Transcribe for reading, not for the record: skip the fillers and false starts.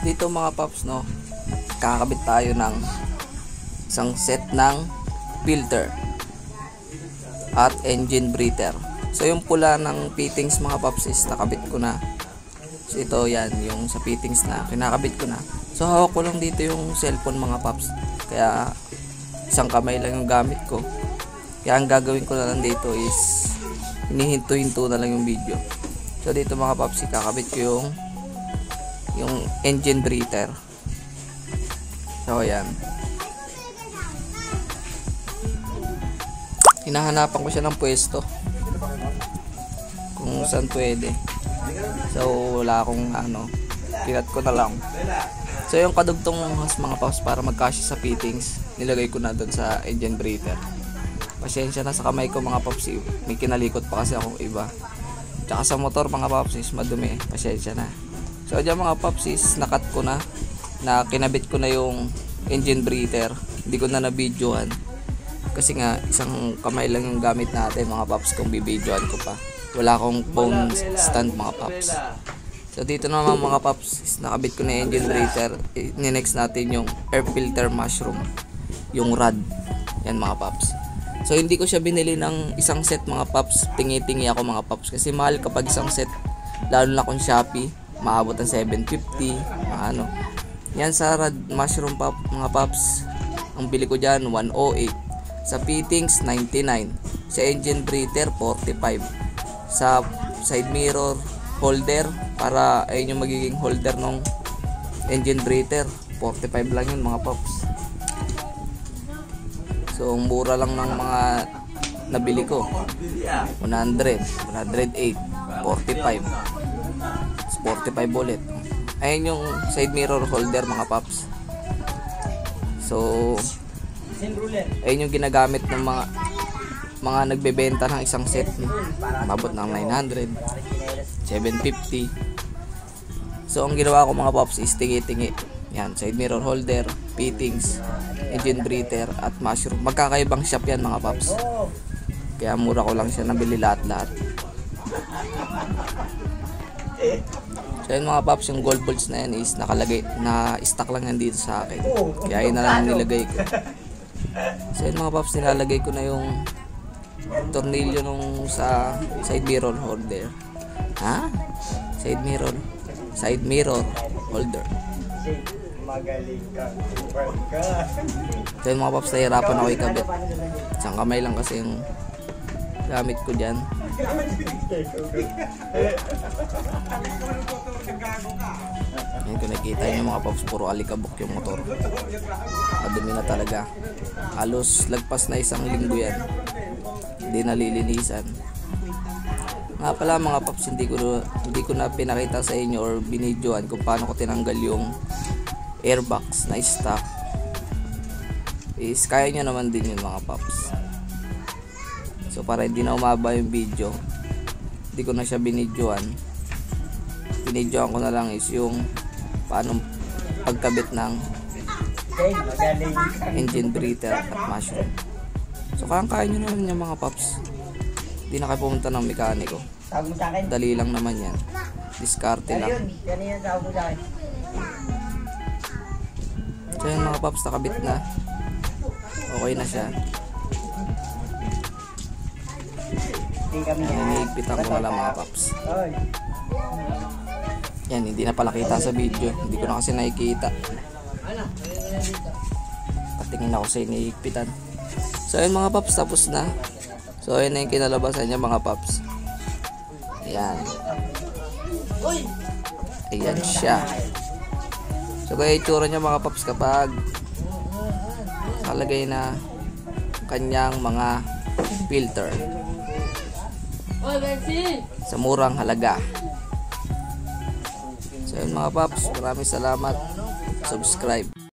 Dito mga paps, no, kakabit tayo ng isang set ng filter at engine breather. So yung pula ng fittings mga paps is nakabit ko na. So ito yan, yung sa fittings na kinakabit ko na. So hawak ko lang dito yung cellphone mga paps, kaya isang kamay lang yung gamit ko. Kaya ang gagawin ko na lang dito is hinihinto-hinto na lang yung video. So dito mga paps, kakabit ko yung engine breather. So ayan, hinahanapan ko siya ng pwesto kung saan pwede. So wala akong pinat ko na lang. So yung kadugtong has mga paps para magkasya sa fittings, nilagay ko na doon sa engine breather. Pasensya na sa kamay ko mga paps, may kinalikot pa kasi akong iba. Tsaka sa motor mga paps is madumi, pasensya na. So dyan mga paps is nakat ko na kinabit ko na yung engine breather. Hindi ko na na-videoan kasi nga isang kamay lang yung gamit natin mga paps kung bibidyoan ko pa. Wala akong phone stand mga paps. So dito naman mga paps is nakabit ko na yung engine breather. Next natin yung air filter mushroom, yung rod. Yan mga paps. So hindi ko siya binili ng isang set mga paps. Tingi-tingi ako mga paps kasi mahal kapag isang set, lalo na kung Shopee, maabot ng 750 yan. Sa rod mushroom mga paps, ang bili ko dyan 108. Sa fittings 99. Sa engine breather 45. Sa side mirror holder, para ayun yung magiging holder ng engine breather, 45 lang yun mga paps. So mura lang ng mga nabili ko, 100, 108, 45, 45 ulit. Ayun yung side mirror holder mga paps. So ayun yung ginagamit ng mga nagbebenta ng isang set, mabot ng 900, 750. So ang ginawa ko mga paps is tingi-tingi. Yan, side mirror holder, fittings, engine breather at mushroom. Magkakaibang shop yan mga paps, kaya mura ko lang siya nabili lahat-lahat. So yun mga paps, yung gold bolts na yan is nakalagay, na stock lang yan dito sa akin, kaya yun na lang nilagay ko. So yun mga paps, nilalagay ko na yung tornilyo nung sa side mirror holder. Side mirror holder. Magaling ka. So yun mga paps, nahirapan ako ikabit. Isang kamay lang kasi yung gamit ko dyan. Yan, kung nakita nyo mga paps, puro alikabok yung motor. Madumi na talaga. Halos lagpas na isang linggo yan, hindi nalilinisan. Nga pala mga paps, hindi ko na pinakita sa inyo or binidyoan kung paano ko tinanggal yung airbox na stock. Is kaya nyo naman din yun mga paps. So para hindi na umaba yung video, hindi ko na siya binidyoan. Binidyoan ko na lang is yung paano pagkabit ng engine breather at mushroom. So kaya nyo naman yung mga paps. Hindi na kayo pumunta ng mekaniko, dali lang naman yan, diskarte lang. So yun mga paps, nakabit na, okay na siya. Hinihigpitan ko na lang mga paps. Yan, hindi na pala kita sa video, hindi ko na kasi nakikita. Patingin ako sa hinihigpitan. So yun mga paps, tapos na. So ayun na yung kinalabasan niya mga paps. Ayan. Ayan siya. So kaya itsura niya mga paps kapag nakalagay na kanyang mga filter sa murang halaga. So yun mga paps, maraming salamat. Subscribe.